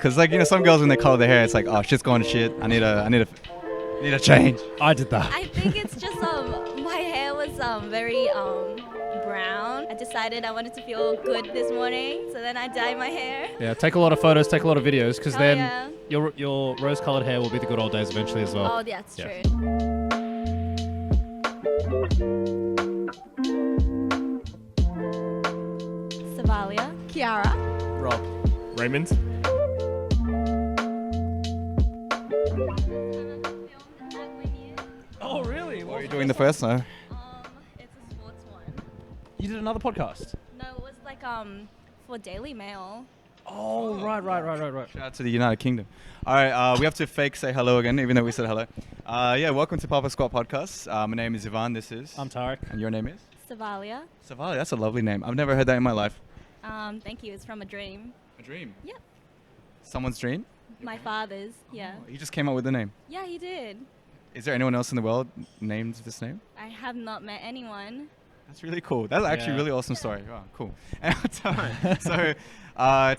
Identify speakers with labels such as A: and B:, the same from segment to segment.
A: Because like some girls when they color their hair, it's like, oh, shit's going to shit. I need a change.
B: I did that.
C: I think it's just my hair was very brown. I decided I wanted to feel good this morning, so then I dyed my hair.
B: Yeah, take a lot of photos, take a lot of videos, because
C: Oh,
B: then
C: yeah.
B: your rose-colored hair will be the good old days eventually as well.
C: Oh, that's
B: Yeah.
C: true. Savalia, Kiara.
D: Rob. Raymond.
B: Oh, really?
A: What are you doing the first time?
C: It's a sports one.
B: You did another podcast?
C: No, it was like for Daily Mail.
B: Oh, right.
A: Shout out to the United Kingdom. All right, we have to fake say hello again, even though we said hello. Yeah, welcome to Papa Squat Podcast. My name is Ivan. This is.
B: I'm Tarek.
A: And your name is?
C: Savalia.
A: Savali. That's a lovely name. I've never heard that in my life.
C: Thank you. It's from a dream.
A: A dream.
C: Yep.
A: Someone's dream.
C: My father's. Yeah.
A: He just came up with the name.
C: Yeah, he did.
A: Is there anyone else in the world named this name?
C: I have not met anyone.
A: That's really cool. That's actually a
B: Yeah.
A: really awesome story. Oh, cool. So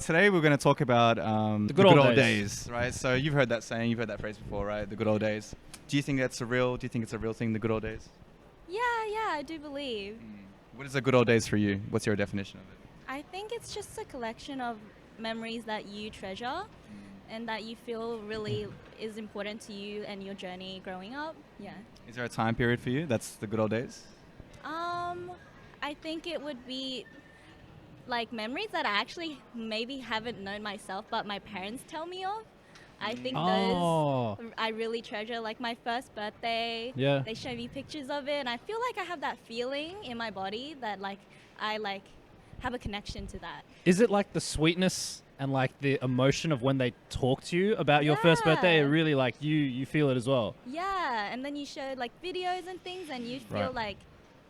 A: today we're going to talk about the
B: good old days.
A: right? So you've heard that saying, you've heard that phrase before, right? The good old days. Do you think it's a real thing, the good old days?
C: Yeah, I do believe.
A: What is the good old days for you? What's your definition of it?
C: I think it's just a collection of memories that you treasure and that you feel really is important to you and your journey growing up. Yeah.
A: Is there a time period for you that's the good old days?
C: I think it would be like memories that I actually maybe haven't known myself, but my parents tell me of. I think
B: Oh.
C: those I really treasure. Like my first birthday,
B: Yeah.
C: they show me pictures of it, and I feel like I have that feeling in my body that I have a connection to that.
B: Is it like the sweetness and like the emotion of when they talk to you about your first birthday? It
C: Yeah.
B: really like you feel it as well.
C: Yeah, and then you show like videos and things, and you feel
B: Right.
C: like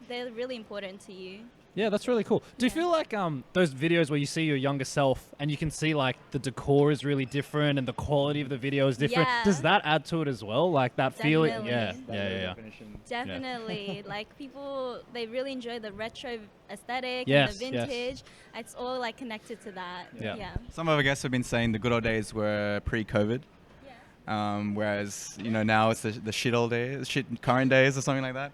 C: they're really important to you.
B: Yeah, that's really cool. Do you
C: Yeah.
B: feel like those videos where you see your younger self and you can see like the decor is really different and the quality of the video is different?
C: Yeah.
B: Does that add to it as well? Like that feeling? Yeah.
C: Definitely. Definitely. Like people, they really enjoy the retro aesthetic
B: Yes,
C: and the
B: yes.
C: vintage. It's all like connected to that.
B: Yeah.
A: Some of our guests have been saying the good old days were pre-COVID. Whereas now it's the shit old days, current days or something like that.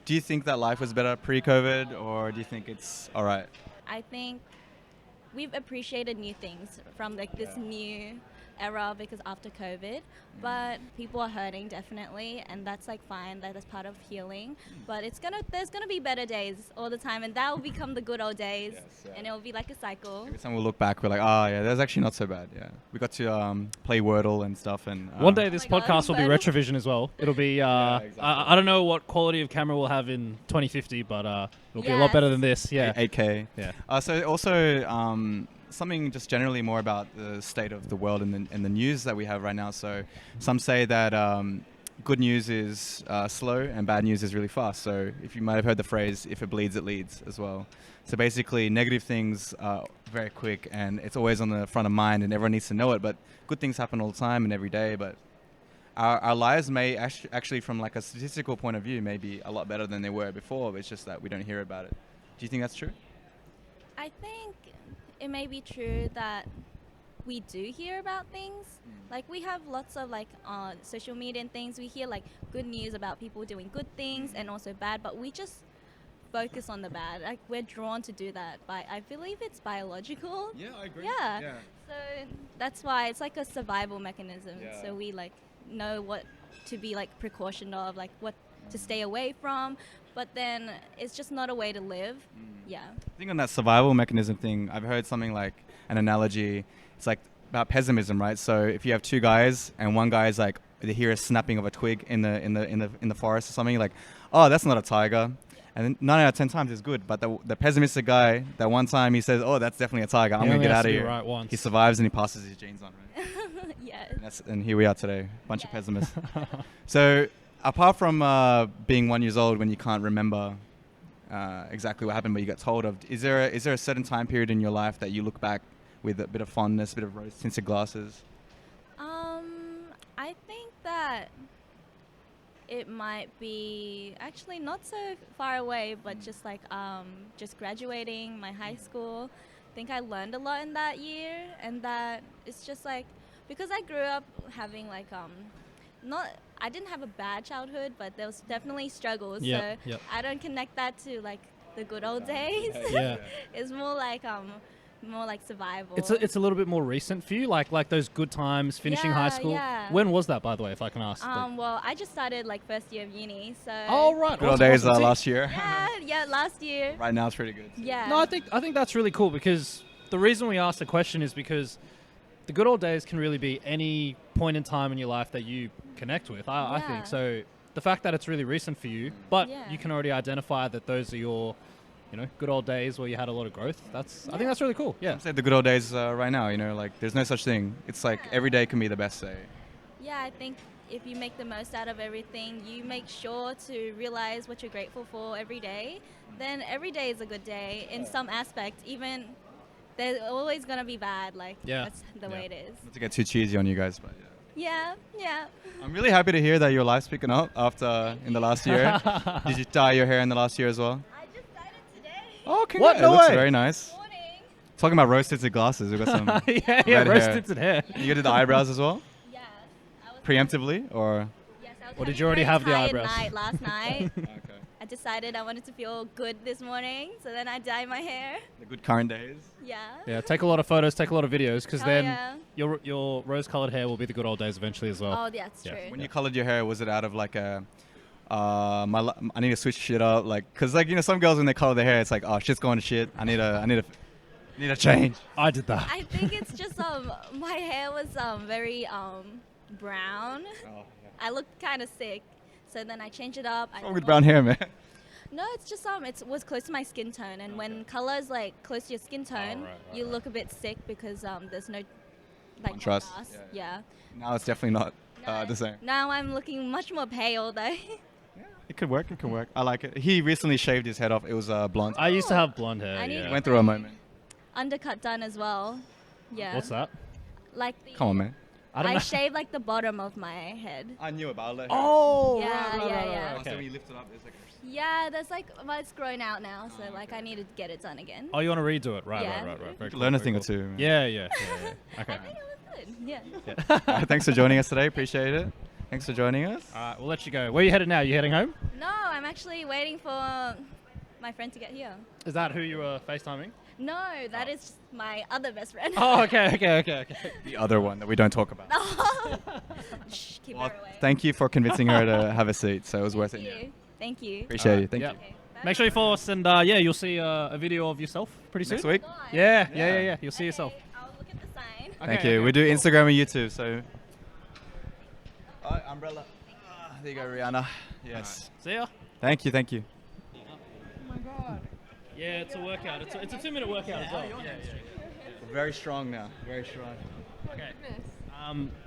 A: Do you think that life was better pre-COVID, or do you think it's all right?
C: I think we've appreciated new things from like this new era because after COVID, but people are hurting definitely, and that's like fine. That is part of healing. But there's gonna be better days all the time, and that will become the good old days, and it will be like a cycle.
A: Every time we look back, we're like, oh yeah, that's actually not so bad. Yeah, we got to play Wordle and stuff, and
B: One day this
C: my God,
B: podcast will be
C: Wordle.
B: Retrovision as well. It'll be
A: exactly.
B: I don't know what quality of camera we'll have in 2050, but it'll be a lot better than this. Yeah.
A: 8K.
B: Yeah.
A: So also something just generally more about the state of the world and the news that we have right now. So some say that good news is slow and bad news is really fast. So if you might have heard the phrase, if it bleeds, it leads as well. So basically negative things are very quick and it's always on the front of mind and everyone needs to know it. But good things happen all the time and every day. But our lives may actually from like a statistical point of view, may be a lot better than they were before. But it's just that we don't hear about it. Do you think that's true?
C: I think it may be true that we do hear about things. Like we have lots of like social media and things. We hear like good news about people doing good things and also bad, but we just focus on the bad. Like we're drawn to do that. But I believe it's biological.
A: Yeah, I agree.
C: Yeah. So that's why it's like a survival mechanism.
A: Yeah.
C: So we like know what to be like precaution of, like what to stay away from. But then it's just not a way to live. Yeah.
A: I think on that survival mechanism thing, I've heard something like an analogy. It's like about pessimism, right? So if you have two guys and one guy's like, they hear a snapping of a twig in the forest or something, like, oh, that's not a tiger. And then 9 out of 10 times is good. But the pessimistic guy, that one time he says, oh, that's definitely a tiger. I'm going to get out of here.
B: Right once.
A: He survives and he passes his genes on, right?
C: Yeah.
A: And here we are today, bunch of pessimists. So apart from being 1 year old when you can't remember exactly what happened, but you got told of, is there a certain time period in your life that you look back with a bit of fondness, a bit of rose-tinted glasses?
C: I think that it might be actually not so far away, but just like just graduating my high school. I think I learned a lot in that year, and that it's just like because I grew up having like I didn't have a bad childhood, but there was definitely struggles.
B: Yep,
C: So
B: yep.
C: I don't connect that to like the good old days.
B: Yeah.
C: It's more like survival.
B: It's a little bit more recent for you, like those good times finishing high
C: Yeah,
B: school.
C: yeah.
B: When was that, by the way, if I can ask?
C: Well, I just started like first year of uni, so.
B: Oh right,
A: Good old
B: awesome,
A: days
B: awesome. See,
A: last year.
C: Yeah, last year.
A: Right now it's pretty good.
C: Yeah.
B: No, I think that's really cool because the reason we asked the question is because the good old days can really be any point in time in your life that you connect with. I think
C: Yeah.
B: so. The fact that it's really recent for you, but
C: Yeah.
B: you can already identify that those are your, good old days where you had a lot of growth. I think that's really cool. Yeah.
A: I'd say the good old days right now, like there's no such thing. It's like every day can be the best day.
C: Yeah, I think if you make the most out of everything, you make sure to realize what you're grateful for every day, then every day is a good day in some aspect. Even there's always going to be bad. Like,
B: Yeah.
C: that's the way it is.
A: Not to get too cheesy on you guys, but yeah.
C: Yeah.
A: I'm really happy to hear that your life's picking up after in the last year. Did you dye your hair in the last year as well?
C: I just dyed it today.
A: Oh, okay.
B: What?
A: It
B: No
A: looks
B: way.
A: very nice.
C: Morning.
A: Talking about rose-tinted glasses, we've got some
B: yeah,
A: red
B: roast
A: hair.
B: tinted hair.
A: You did the eyebrows as well?
C: Yes. I was
A: Preemptively, or?
C: Yes, I was
B: Or did
C: having
B: you already
C: a very
B: have the
C: tired
B: eyebrows?
C: night last night.
A: Okay.
C: I decided I wanted to feel good this morning, so then I dyed my hair.
A: The good current days.
C: Yeah.
B: Yeah, take a lot of photos, take a lot of videos, because
C: Hell
B: then
C: yeah.
B: your rose-colored hair will be the good old days eventually as well.
C: Oh, that's
B: Yeah.
C: true.
A: When you colored your hair, was it out of like a, I need to switch shit up, like, cause like some girls when they color their hair, it's like, oh, shit's going to shit. I need a change.
B: I did that.
C: I think it's just my hair was very brown.
A: Oh,
C: I looked kind of sick, so then I changed it up.
A: What's wrong with brown hair, man?
C: No, it's just it was close to my skin tone, and when color is like close to your skin tone, you look a bit sick because there's no like
A: Contrast.
C: contrast.
A: Yeah.
C: Yeah.
A: Now it's definitely not the same.
C: Now I'm looking much more pale though.
A: It could work. It could work. I like it. He recently shaved his head off. It was blonde.
B: I used to have blonde hair.
C: I need
B: Yeah.
C: to
A: Went through a moment.
C: Undercut done as well. Yeah.
B: What's that?
C: Like the,
A: Come on, man.
B: I don't
C: I
B: know.
C: shaved like the bottom of my head.
A: I knew about it.
B: Oh,
C: Yeah,
B: right, right,
C: yeah,
B: right,
C: yeah.
B: right,
A: So when
B: okay.
A: you lift it up, it's like.
C: Yeah, there's like, well, it's grown out now, so like I need to get it done again.
B: Oh, you want to redo it? Right,
C: Yeah.
B: right. Very cool,
A: Learn a
B: very
A: thing or
B: cool.
A: two. man.
B: Yeah. Okay.
C: I think it was good. Yeah.
A: All right, thanks for joining us today. Appreciate it. Thanks for joining us.
B: All right, we'll let you go. Where are you headed now? You heading home?
C: No, I'm actually waiting for my friend to get here.
B: Is that who you were FaceTiming?
C: No, that is my other best friend.
B: Oh, okay.
A: The other one that we don't talk about.
C: Shh, keep
A: Well,
C: her away.
A: thank you for convincing her to have a seat. So it was worth
C: Thank
A: it.
C: you. Thank you.
A: Appreciate you. Thank
B: Yep.
A: you.
C: Okay,
B: Make sure you follow us, and you'll see a video of yourself pretty soon.
A: Next week.
C: bye.
B: Yeah. You'll see
C: Okay,
B: yourself.
C: I'll look at the sign.
A: Thank
B: Okay,
A: you.
B: okay,
A: We do
B: cool.
A: Instagram and YouTube. So. Umbrella. There you go, Rihanna. Yes.
B: See ya.
A: Thank you. Thank you.
B: Yeah, it's a workout. It's a 2-minute workout as well.
A: Very strong now. Very strong.
B: Okay.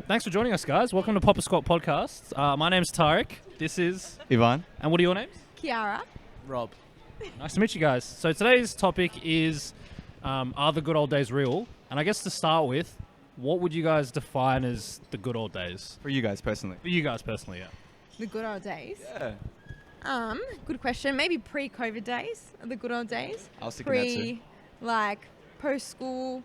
B: Thanks for joining us, guys. Welcome to Papa Squat Podcast. My name's Tarek. This is,
A: Ivan.
B: and what are your names?
E: Kiara.
F: Rob.
B: Nice to meet you guys. So today's topic is, are the good old days real? And I guess to start with, what would you guys define as the good old days?
A: For you guys personally.
B: For you guys personally, yeah.
E: The good old days.
A: Yeah.
E: Good question. Maybe pre-COVID days are the good old days.
A: I was thinking that too.
E: Like post-school,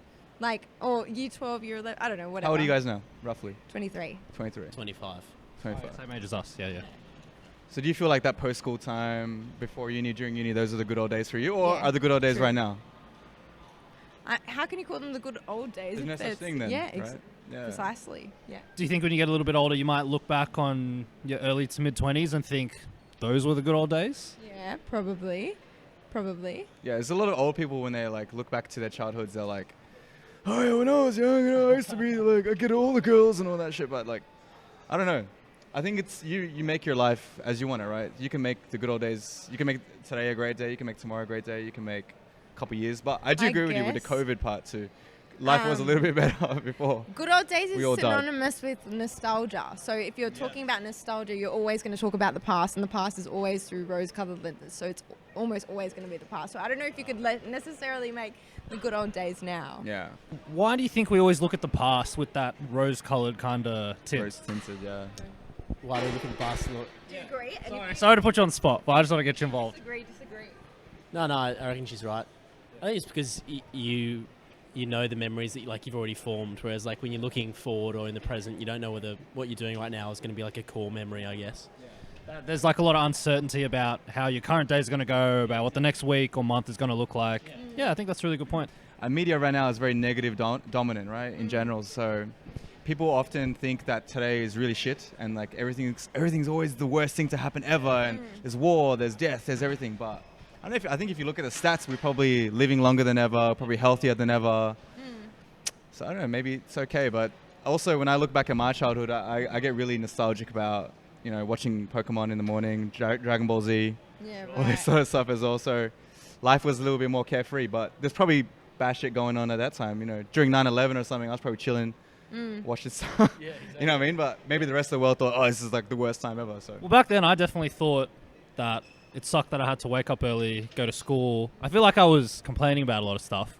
E: or year 12, year 11. I don't know. Whatever.
A: How old are you guys now? Roughly.
E: 23.
A: 23.
F: 25.
A: 25.
B: Same age as us, yeah.
A: So do you feel like that post-school time, before uni, during uni, those are the good old days for you? Or
E: Yeah,
A: are the good old days
E: true.
A: right now?
E: How can you call them the good old days?
A: There's
E: if
A: no such
E: it's-
A: thing then,
E: Yeah,
A: right? Yeah.
E: precisely. Yeah.
B: Do you think when you get a little bit older, you might look back on your early to mid-20s and think, those were the good old days?
E: Yeah, probably.
A: Yeah, there's a lot of old people when they like look back to their childhoods, they're like, oh yeah, when I was young, I used to be like, I get all the girls and all that shit, but like, I don't know. I think it's you make your life as you want it, right? You can make the good old days, you can make today a great day, you can make tomorrow a great day, you can make a couple years, but I do
E: I
A: agree with you with the
E: guess.
A: COVID part too. Life was a little bit better before.
E: Good old days
A: We
E: is
A: all died.
E: synonymous with nostalgia. So if you're talking about nostalgia, you're always going to talk about the past, and the past is always through rose-colored lenses. So it's almost always going to be the past. So I don't know if you could necessarily make the good old days now.
A: Yeah,
B: Why do you think we always look at the past with that rose-coloured kind of tint?
A: rose tinted, yeah.
F: Why do we look at the past? Look?
E: Do you agree?
B: Sorry to put you on the spot, but I just want to get you involved.
E: Disagree.
F: No, I reckon she's right. I think it's because you you know the memories that you've already formed. Whereas like when you're looking forward or in the present, you don't know whether what you're doing right now is going to be like a core memory, I guess.
B: There's like a lot of uncertainty about how your current day is going to go, about what the next week or month is going to look like. Yeah, I think that's a really good point.
A: Media right now is very negative dominant, right, in general. So people often think that today is really shit and like everything's always the worst thing to happen ever, and there's war, there's death, there's everything. But I think if you look at the stats, we're probably living longer than ever, probably healthier than ever. So I don't know, maybe it's okay. But also when I look back at my childhood, I get really nostalgic about, you know, watching Pokemon in the morning, Dragon Ball Z, all this sort of stuff as well. So life was a little bit more carefree, but there's probably bad shit going on at that time. You know, during 9/11 or something, I was probably chilling, watching stuff. Yeah, exactly. You know what I mean? But maybe the rest of the world thought, oh, this is like the worst time ever. So
B: well, back then I definitely thought that it sucked that I had to wake up early, go to school. I feel like I was complaining about a lot of stuff.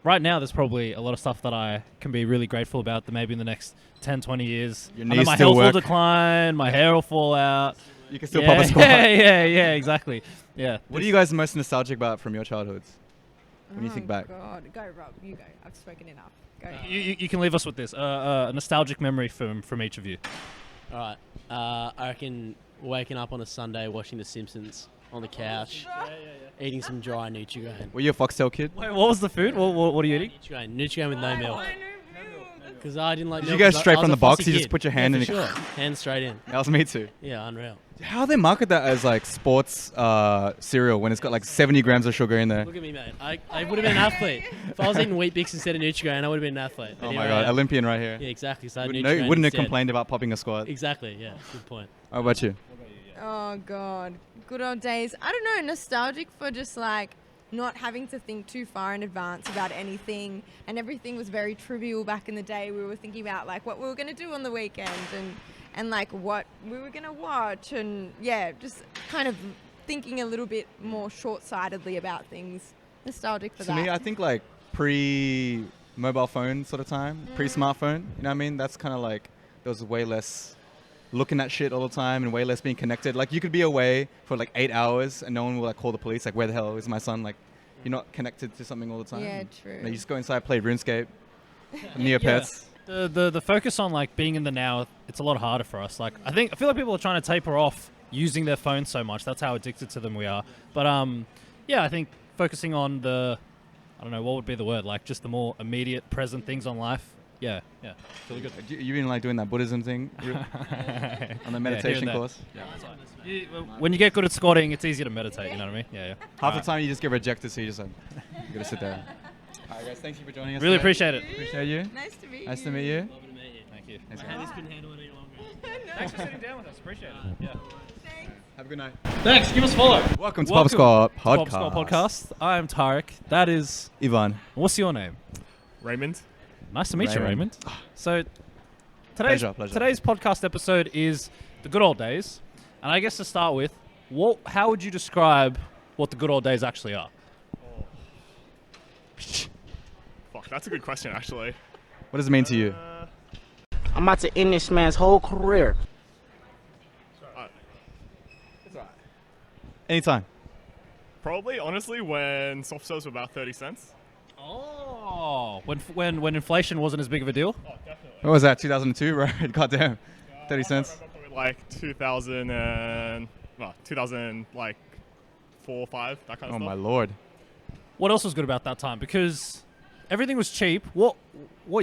B: Right now, there's probably a lot of stuff that I can be really grateful about that maybe in the next 10, 20 years,
A: your knees
B: my
A: still
B: health
A: work.
B: will decline, my hair will fall out.
A: You can still pop a squat.
B: Yeah, exactly. Yeah.
A: What are you guys most nostalgic about from your childhoods when you think back?
E: God, go Rob, you go. I've spoken enough. Go.
B: You can leave us with this. A nostalgic memory from each of you.
F: All right. I reckon waking up on a Sunday, watching The Simpsons on the couch, eating some dry Nutrigrain.
A: Were you a Foxtel kid?
B: Wait, what was the food? What are you eating?
F: Nutrigrain with no milk. Because I didn't like
A: Did
F: milk.
A: you go
F: 'cause
A: straight
F: I was
A: from
F: a
A: the box?
F: fussy
A: You just
F: kid.
A: put your hand
F: yeah,
A: in
F: for
A: it?
F: sure. Hand straight in.
A: That was me too.
F: Yeah, unreal.
A: How they market that as like sports cereal when it's got like 70 grams of sugar in there?
F: Look at me, mate. I would have been an athlete. If I was eating Wheat Bix instead of Nutrigrain, I would have been an athlete. But
A: Oh
F: here
A: my
F: I
A: god,
F: am.
A: Olympian right here.
F: Yeah, exactly. So I had
A: Wouldn't
F: Nutrigrain
A: have
F: instead.
A: complained about popping a squat.
F: Exactly, yeah. Good point.
A: How about you?
E: Oh God, good old days. I don't know, nostalgic for just like not having to think too far in advance about anything, and everything was very trivial back in the day. We were thinking about like what we were gonna do on the weekend and like what we were gonna watch, and yeah, just kind of thinking a little bit more short-sightedly about things. Nostalgic for
A: To
E: that.
A: me, I think like pre-mobile phone sort of time, pre-smartphone. You know what I mean? That's kind of like there was way less looking at shit all the time and way less being connected. Like you could be away for like 8 hours and no one will like call the police. Like where the hell is my son? Like you're not connected to something all the time.
E: Yeah, true.
A: You just go inside, play RuneScape, Neopets.
B: The focus on like being in the now, it's a lot harder for us. Like I feel like people are trying to taper off using their phones so much. That's how addicted to them we are. But yeah, I think focusing on I don't know, what would be the word? Like just the more immediate present things on life. Yeah, it's really good.
A: You been like doing that Buddhism thing on the meditation
B: there.
A: course?
B: When you get good at squatting, it's easier to meditate, you know what I mean? Yeah.
A: Half the time you just get rejected, so you just like, you gotta sit there. Alright guys, thank you for joining us.
B: Really
A: today.
B: appreciate it.
A: Appreciate you.
E: Nice to meet you.
A: Nice to meet you.
F: Lovely to meet you.
B: Thank you.
A: Thanks,
F: My
A: guys.
F: hands couldn't handle it any longer.
B: Thanks for sitting down with us. Appreciate it. Yeah.
A: Have a good night.
B: Thanks. Give us a follow.
A: Welcome to Pop Score
B: Pop
A: Podcast.
B: Score Podcast. I'm Tarek. That is.
A: Ivan.
B: What's your name?
D: Raymond.
B: Nice to meet you, Raymond. So
A: Pleasure.
B: today's podcast episode is the good old days, and I guess to start with, how would you describe what the good old days actually are?
D: Fuck, that's a good question, actually.
A: What does it mean to you?
G: I'm about to end this man's whole career.
A: Anytime.
D: Probably, honestly, when soft serves were about 30 cents.
B: Oh, when inflation wasn't as big of a deal.
D: Oh, definitely.
A: What was that? 2002, right? Goddamn. 30 cents.
D: Like 2000 and, well, 2000, like 4, 5, that kind
A: Oh
D: of
A: my
D: stuff.
A: lord.
B: What else was good about that time? Because everything was cheap. What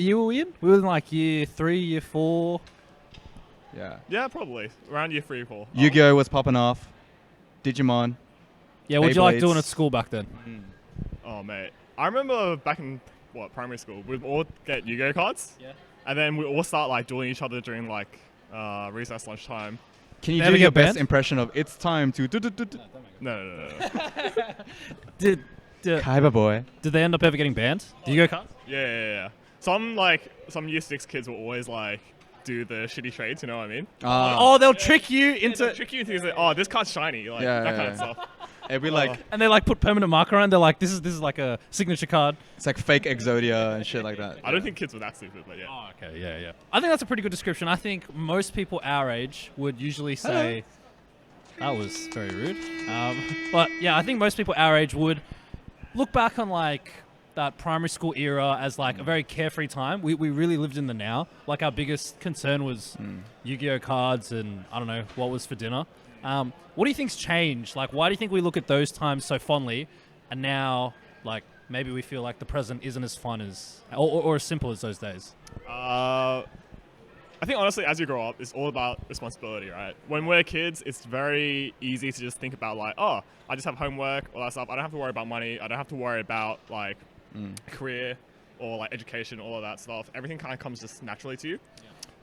B: year were we in? We were in like year 3, year 4.
A: Yeah.
D: Yeah, probably. Around year 3, 4.
A: Yu-Gi-Oh was popping off. Digimon.
B: Yeah, what'd you like
A: Beyblades.
B: doing at school back then?
D: Oh, mate. I remember back in, primary school, we'd all get Yu-Gi-Oh cards.
B: Yeah.
D: And then we'd all start, like, dueling each other during, like, recess lunchtime.
A: Can you
B: They ever
A: do your
B: get
A: best
B: banned?
A: impression of "It's time to"?
D: No.
B: Did
A: Kaiba boy.
B: did they end up ever getting banned? Did you go cards?
D: Yeah. Some year 6 kids will always, like, do the shitty trades, you know what I mean?
B: Oh, they'll trick you
D: They'll
B: into,
D: trick you into thinking, oh, this card's shiny, like,
A: Yeah,
D: that
A: yeah,
D: kind of
A: yeah.
D: stuff.
A: It'd be like
B: and they like put permanent marker on. They're like, this is like a signature card.
A: it's like fake Exodia and shit like that.
D: I don't think kids were that stupid, but yeah.
B: Oh, okay, yeah. I think that's a pretty good description. I think most people our age would usually say that was very rude. But yeah, I think most people our age would look back on like that primary school era as like a very carefree time. We really lived in the now. Like our biggest concern was Yu-Gi-Oh cards and I don't know what was for dinner. What do you think's changed? Like, why do you think we look at those times so fondly, and now like maybe we feel like the present isn't as fun as or as simple as those days?
D: I think honestly, as you grow up, it's all about responsibility, right? When we're kids, it's very easy to just think about like, oh, I just have homework, all that stuff. I don't have to worry about money. I don't have to worry about like career or like education, all of that stuff. Everything kind of comes just naturally to you.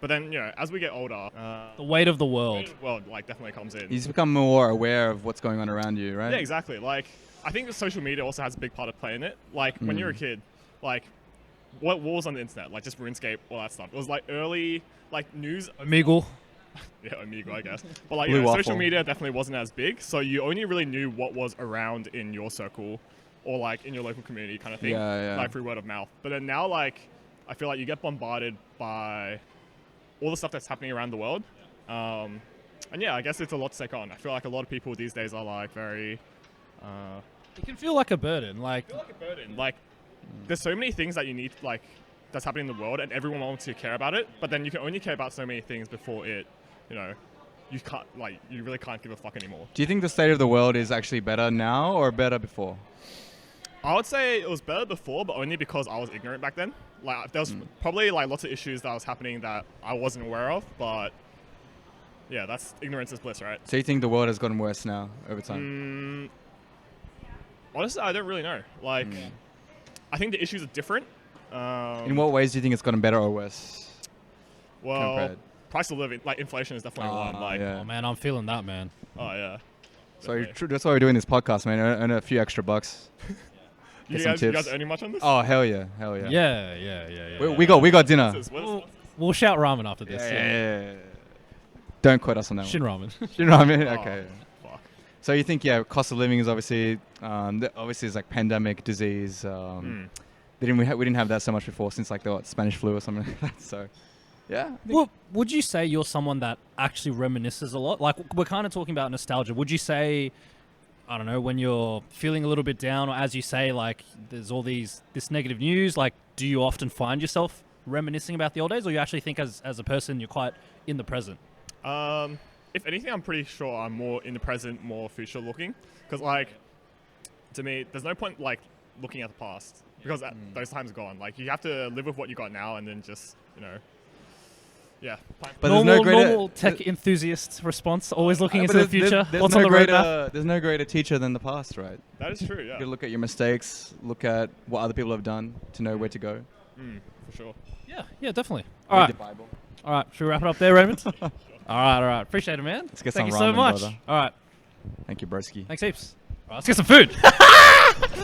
D: But then, you know, as we get older,
B: The weight of the world.
D: like definitely comes in.
A: You just become more aware of what's going on around you, right?
D: Yeah, exactly. Like, I think social media also has a big part of play in it. Like, when you're a kid, like, what was on the internet? Like, just RuneScape, all that stuff. It was like early, like, news.
B: Omegle.
D: Yeah, Omegle, I guess. But like,
A: Blue
D: you know,
A: Waffle.
D: social media definitely wasn't as big, so you only really knew what was around in your circle or like in your local community kind of thing.
A: Yeah.
D: Like through word of mouth. But then now, like, I feel like you get bombarded by all the stuff that's happening around the world. And yeah, I guess it's a lot to take on. I feel like a lot of people these days are like very...
B: It can feel like a burden. Like,
D: feel like a burden. Like, there's so many things that you need, like, that's happening in the world, and everyone wants to care about it. But then you can only care about so many things before it, you know, you can't, like, you really can't give a fuck anymore.
A: Do you think the state of the world is actually better now or better before?
D: I would say it was better before, but only because I was ignorant back then. Like, there was probably like lots of issues that was happening that I wasn't aware of. But yeah, that's ignorance is bliss, right?
A: So you think the world has gotten worse now over time?
D: Honestly, I don't really know. Like, I think the issues are different.
A: In what ways do you think it's gotten better or worse?
D: Well,
A: compared?
D: price of living, like inflation, is definitely one. Like,
A: yeah.
B: oh man, I'm feeling that, man.
D: oh yeah.
A: So
D: Definitely.
A: that's why we're doing this podcast, man. Earn a few extra bucks.
D: You
A: Get some
D: guys, you
A: tips.
D: guys earning much on this?
A: Oh hell yeah.
B: Yeah.
A: We got dinner.
D: What is this?
B: We'll shout ramen after this.
A: Yeah. Don't quote us on that
B: Shin
A: one.
B: ramen.
A: You know what I mean?
D: Oh,
A: Okay.
D: fuck.
A: So you think cost of living is obviously obviously it's like pandemic disease. We didn't have that so much before since like the Spanish flu or something like that. So yeah.
B: Well, would you say you're someone that actually reminisces a lot? Like, we're kind of talking about nostalgia. Would you say, I don't know, when you're feeling a little bit down, or as you say, like, there's all this negative news, like, do you often find yourself reminiscing about the old days, or you actually think as a person you're quite in the present?
D: If anything, I'm pretty sure I'm more in the present, more future looking. Because, like, to me, there's no point, like, looking at the past. Because those times are gone. Like, you have to live with what you got now and then just, you know, yeah.
A: But there's no greater
B: normal tech enthusiast response, always looking into
A: but
B: the future.
A: there's
B: What's
A: no
B: on the
A: greater,
B: roadmap?
A: There's no greater teacher than the past, right?
D: That is true, yeah.
A: You look at your mistakes, look at what other people have done to know where to go.
D: For sure.
B: Yeah, definitely. All
A: Read
B: right.
A: the Bible.
B: All right. Should we wrap it up there, Raymond? All right. Appreciate it, man.
A: Let's get
B: Thank
A: some
B: you so
A: ramen,
B: much.
A: brother.
B: All right.
A: Thank you, broski.
B: Thanks heaps. All right, let's get some food.